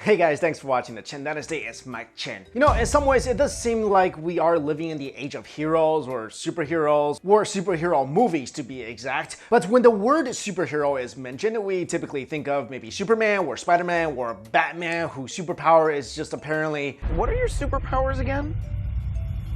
Hey guys, thanks for watching the Chen Dynasty. It's Mike Chen. You know, in some ways it does seem like we are living in the age of heroes or superhero movies to be exact. But when the word superhero is mentioned, we typically think of maybe Superman or Spider-Man or Batman, whose superpower is just apparently... What are your superpowers again?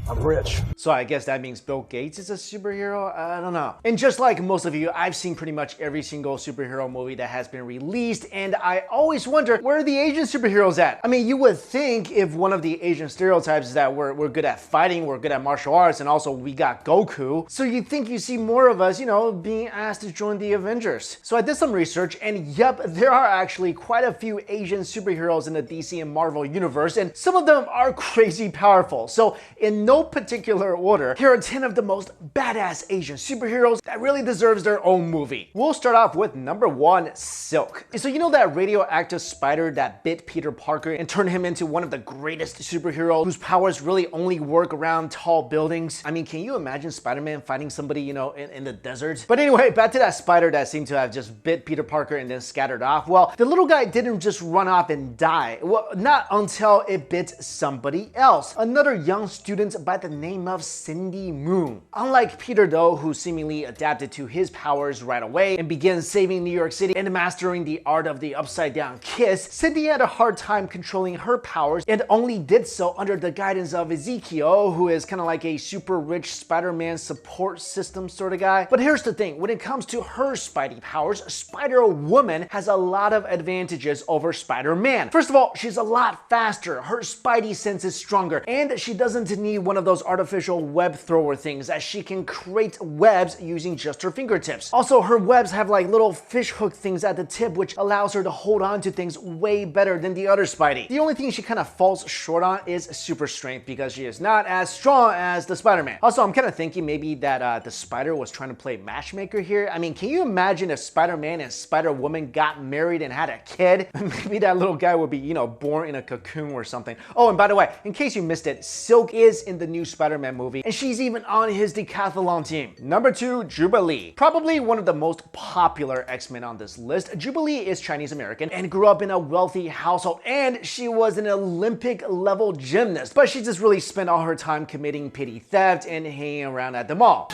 I'm rich. So I guess that means Bill Gates is a superhero? I don't know. And just like most of you, I've seen pretty much every single superhero movie that has been released, and I always wonder, where are the Asian superheroes at? I mean, you would think if one of the Asian stereotypes is that we're good at fighting, we're good at martial arts, and also we got Goku, so you'd think you see more of us, you know, being asked to join the Avengers. So I did some research, and yep, there are actually quite a few Asian superheroes in the DC and Marvel universe, and some of them are crazy powerful. So in no particular order, here are 10 of the most badass Asian superheroes that really deserves their own movie. We'll start off with number 1, Silk. So you know that radioactive spider that bit Peter Parker and turned him into one of the greatest superheroes whose powers really only work around tall buildings? I mean, can you imagine Spider-Man fighting somebody, you know, in the desert? But anyway, back to that spider that seemed to have just bit Peter Parker and then scattered off. Well, the little guy didn't just run off and die. Well, not until it bit somebody else. Another young student by the name of Cindy Moon. Unlike Peter though, who seemingly adapted to his powers right away and began saving New York City and mastering the art of the upside down kiss, Cindy had a hard time controlling her powers and only did so under the guidance of Ezekiel, who is kind of like a super rich Spider-Man support system sort of guy. But here's the thing, when it comes to her Spidey powers, Spider-Woman has a lot of advantages over Spider-Man. First of all, she's a lot faster, her Spidey sense is stronger, and she doesn't need one of those artificial web thrower things, as she can create webs using just her fingertips. Also, her webs have like little fish hook things at the tip, which allows her to hold on to things way better than the other Spidey. The only thing she kind of falls short on is super strength, because she is not as strong as the Spider-Man. Also, I'm kind of thinking maybe that the spider was trying to play matchmaker here. I mean, can you imagine if Spider-Man and Spider-Woman got married and had a kid? Maybe that little guy would be, you know, born in a cocoon or something. Oh, and by the way, in case you missed it, Silk is in the new Spider-Man movie, and she's even on his decathlon team. Number 2, Jubilee. Probably one of the most popular X-Men on this list. Jubilee is Chinese American and grew up in a wealthy household, and she was an Olympic level gymnast, but she just really spent all her time committing petty theft and hanging around at the mall.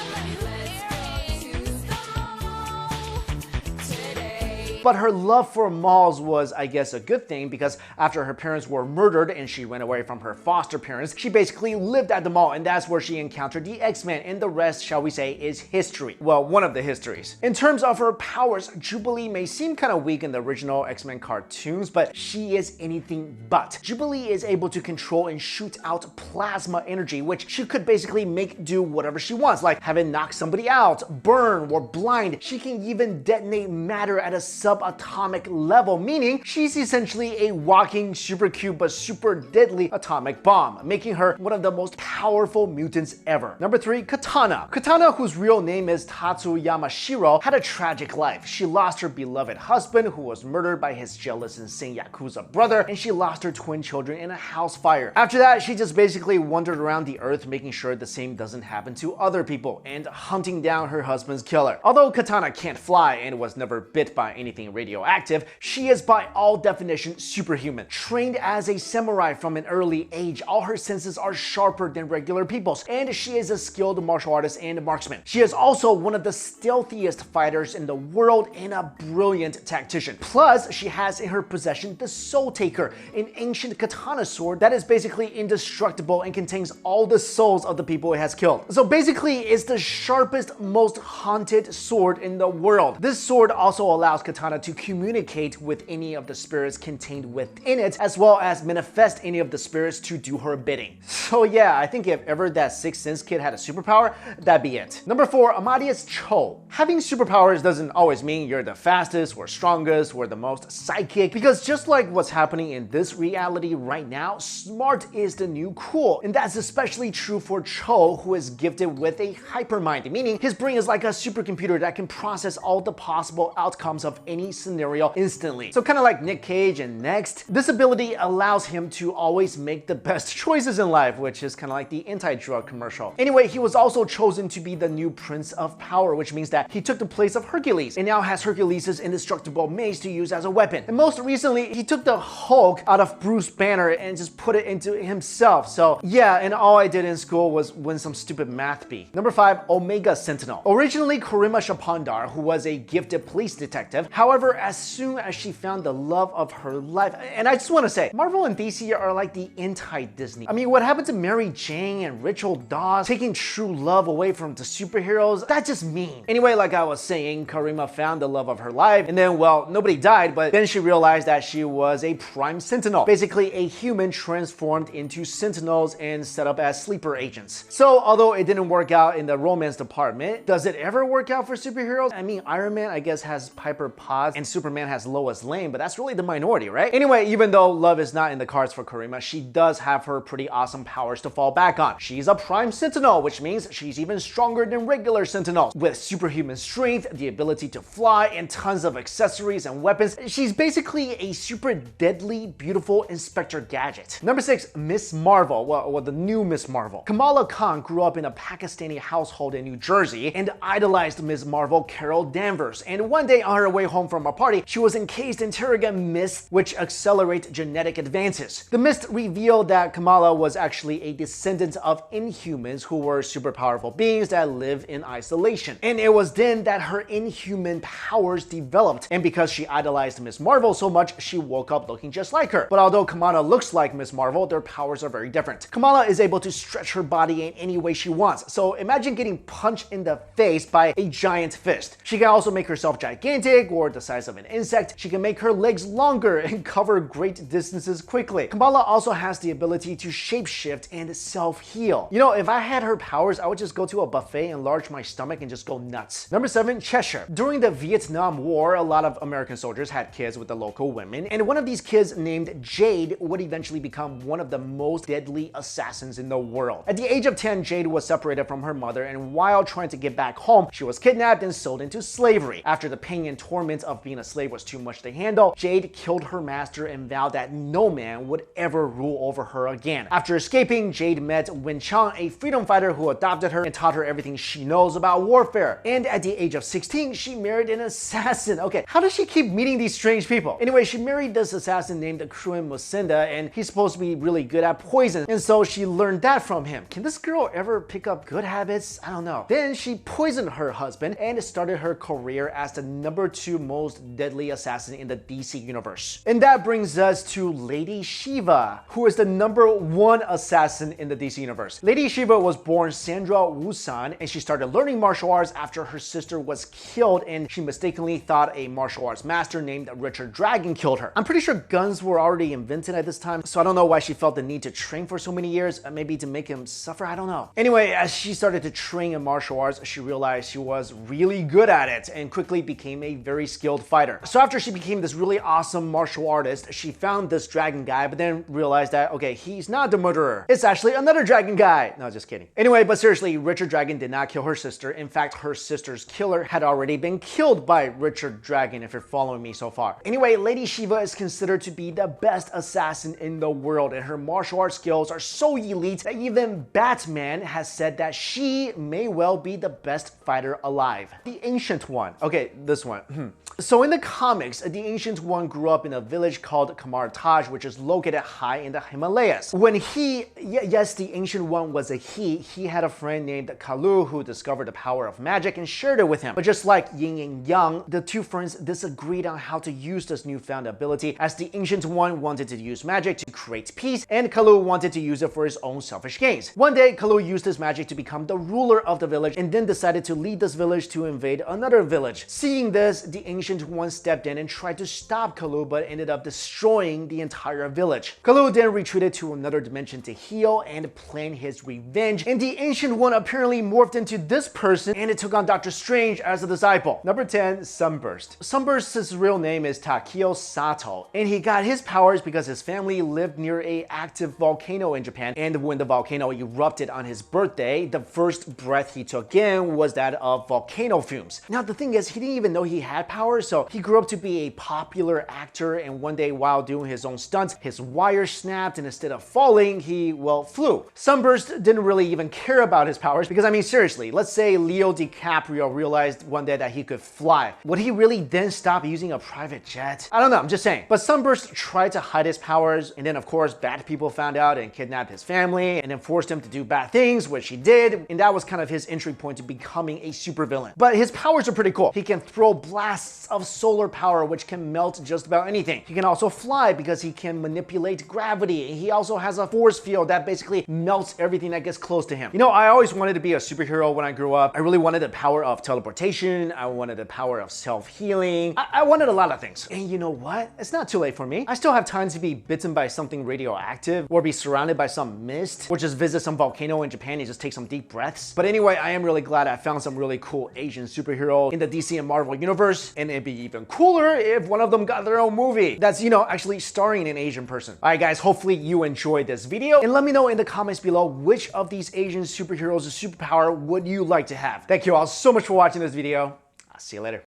But her love for malls was, I guess, a good thing, because after her parents were murdered and she went away from her foster parents, she basically lived at the mall, and that's where she encountered the X-Men, and the rest, shall we say, is history. Well, one of the histories. In terms of her powers, Jubilee may seem kind of weak in the original X-Men cartoons, but she is anything but. Jubilee is able to control and shoot out plasma energy, which she could basically make do whatever she wants, like have it knock somebody out, burn, or blind. She can even detonate matter at a subatomic level, meaning she's essentially a walking super cute but super deadly atomic bomb, making her one of the most powerful mutants ever. Number 3, Katana. Katana, whose real name is Tatsu Yamashiro, had a tragic life. She lost her beloved husband, who was murdered by his jealous insane Yakuza brother, and she lost her twin children in a house fire. After that, she just basically wandered around the earth, making sure the same doesn't happen to other people and hunting down her husband's killer. Although Katana can't fly and was never bit by anything radioactive, she is by all definitions superhuman. Trained as a samurai from an early age, all her senses are sharper than regular people's, and she is a skilled martial artist and marksman. She is also one of the stealthiest fighters in the world and a brilliant tactician. Plus, she has in her possession the Soul Taker, an ancient katana sword that is basically indestructible and contains all the souls of the people it has killed. So basically, it's the sharpest, most haunted sword in the world. This sword also allows Katana to communicate with any of the spirits contained within it, as well as manifest any of the spirits to do her bidding. So yeah, I think if ever that Sixth Sense kid had a superpower, that'd be it. Number 4, Amadeus Cho. Having superpowers doesn't always mean you're the fastest or strongest or the most psychic, because just like what's happening in this reality right now, smart is the new cool. And that's especially true for Cho, who is gifted with a hypermind, meaning his brain is like a supercomputer that can process all the possible outcomes of any any scenario instantly. So kind of like Nick Cage in Next, this ability allows him to always make the best choices in life, which is kind of like the anti-drug commercial. Anyway, he was also chosen to be the new Prince of Power, which means that he took the place of Hercules and now has Hercules' indestructible mace to use as a weapon. And most recently, he took the Hulk out of Bruce Banner and just put it into himself. So yeah, and all I did in school was win some stupid math bee. Number 5, Omega Sentinel. Originally Karima Shapandar, who was a gifted police detective. However, as soon as she found the love of her life, and I just want to say, Marvel and DC are like the anti-Disney. I mean, what happened to Mary Jane and Rachel Dawes taking true love away from the superheroes? That's just mean. Anyway, like I was saying, Karima found the love of her life, and then, well, nobody died, but then she realized that she was a prime sentinel, basically a human transformed into sentinels and set up as sleeper agents. So although it didn't work out in the romance department, does it ever work out for superheroes? I mean, Iron Man, I guess, has Piper Potts, and Superman has Lois Lane, but that's really the minority, right? Anyway, even though love is not in the cards for Karima, she does have her pretty awesome powers to fall back on. She's a prime sentinel, which means she's even stronger than regular sentinels, with superhuman strength, the ability to fly, and tons of accessories and weapons. She's basically a super deadly, beautiful Inspector Gadget. Number 6, Miss Marvel. Well, the new Miss Marvel. Kamala Khan grew up in a Pakistani household in New Jersey and idolized Miss Marvel Carol Danvers. And one day on her way home from a party, she was encased in Terrigen mist, which accelerate genetic advances. The mist revealed that Kamala was actually a descendant of Inhumans, who were super powerful beings that live in isolation. And it was then that her inhuman powers developed. And because she idolized Miss Marvel so much, she woke up looking just like her. But although Kamala looks like Miss Marvel, their powers are very different. Kamala is able to stretch her body in any way she wants. So imagine getting punched in the face by a giant fist. She can also make herself gigantic or the size of an insect. She can make her legs longer and cover great distances quickly. Kamala also has the ability to shapeshift and self-heal. You know, if I had her powers, I would just go to a buffet, enlarge my stomach, and just go nuts. Number 7, Cheshire. During the Vietnam War, a lot of American soldiers had kids with the local women, and one of these kids named Jade would eventually become one of the most deadly assassins in the world. At the age of 10, Jade was separated from her mother, and while trying to get back home, she was kidnapped and sold into slavery. After the pain and torment of being a slave was too much to handle, Jade killed her master and vowed that no man would ever rule over her again. After escaping, Jade met Win Chang, a freedom fighter who adopted her and taught her everything she knows about warfare. And at the age of 16, she married an assassin. Okay, how does she keep meeting these strange people? Anyway, she married this assassin named Kruen Musinda, and he's supposed to be really good at poison, and so she learned that from him. Can this girl ever pick up good habits? I don't know. Then she poisoned her husband and started her career as the number 2 most deadly assassin in the DC universe. And that brings us to Lady Shiva, who is the number 1 assassin in the DC universe. Lady Shiva was born Sandra Wusan, and she started learning martial arts after her sister was killed, and she mistakenly thought a martial arts master named Richard Dragon killed her. I'm pretty sure guns were already invented at this time, so I don't know why she felt the need to train for so many years, maybe to make him suffer, I don't know. Anyway, as she started to train in martial arts, she realized she was really good at it and quickly became a very skilled fighter. So after she became this really awesome martial artist, she found this dragon guy, but then realized that, okay, he's not the murderer. It's actually another dragon guy. No, just kidding. Anyway, but seriously, Richard Dragon did not kill her sister. In fact, her sister's killer had already been killed by Richard Dragon, if you're following me so far. Anyway, Lady Shiva is considered to be the best assassin in the world, and her martial arts skills are so elite that even Batman has said that she may well be the best fighter alive. The Ancient One. Okay, this one. So in the comics, the Ancient One grew up in a village called Kamar Taj, which is located high in the Himalayas. When yes, the Ancient One was a he had a friend named Kalu who discovered the power of magic and shared it with him. But just like yin and yang, the two friends disagreed on how to use this newfound ability, as the Ancient One wanted to use magic to create peace, and Kalu wanted to use it for his own selfish gains. One day, Kalu used his magic to become the ruler of the village, and then decided to lead this village to invade another village. Seeing this, the Ancient One stepped in and tried to stop Kalu, but ended up destroying the entire village. Kalu then retreated to another dimension to heal and plan his revenge, and the Ancient One apparently morphed into this person, and it took on Doctor Strange as a disciple. Number 10, Sunburst. Sunburst's real name is Takio Sato, and he got his powers because his family lived near an active volcano in Japan, and when the volcano erupted on his birthday, the first breath he took in was that of volcano fumes. Now the thing is, he didn't even know he had powers powers. So he grew up to be a popular actor, and one day while doing his own stunts, his wire snapped, and instead of falling, he, well, flew. Sunburst didn't really even care about his powers because, I mean, seriously, let's say Leo DiCaprio realized one day that he could fly. Would he really then stop using a private jet? I don't know, I'm just saying. But Sunburst tried to hide his powers, and then of course bad people found out and kidnapped his family and then forced him to do bad things, which he did, and that was kind of his entry point to becoming a supervillain. But his powers are pretty cool. He can throw blasts of solar power which can melt just about anything. He can also fly because he can manipulate gravity. He also has a force field that basically melts everything that gets close to him. You know, I always wanted to be a superhero when I grew up. I really wanted the power of teleportation. I wanted the power of self-healing. I wanted a lot of things. And you know what? It's not too late for me. I still have time to be bitten by something radioactive or be surrounded by some mist or just visit some volcano in Japan and just take some deep breaths. But anyway, I am really glad I found some really cool Asian superhero in the DC and Marvel universe, and it'd be even cooler if one of them got their own movie that's, you know, actually starring an Asian person. All right, guys, hopefully you enjoyed this video, and let me know in the comments below which of these Asian superheroes or superpower would you like to have. Thank you all so much for watching this video. I'll see you later.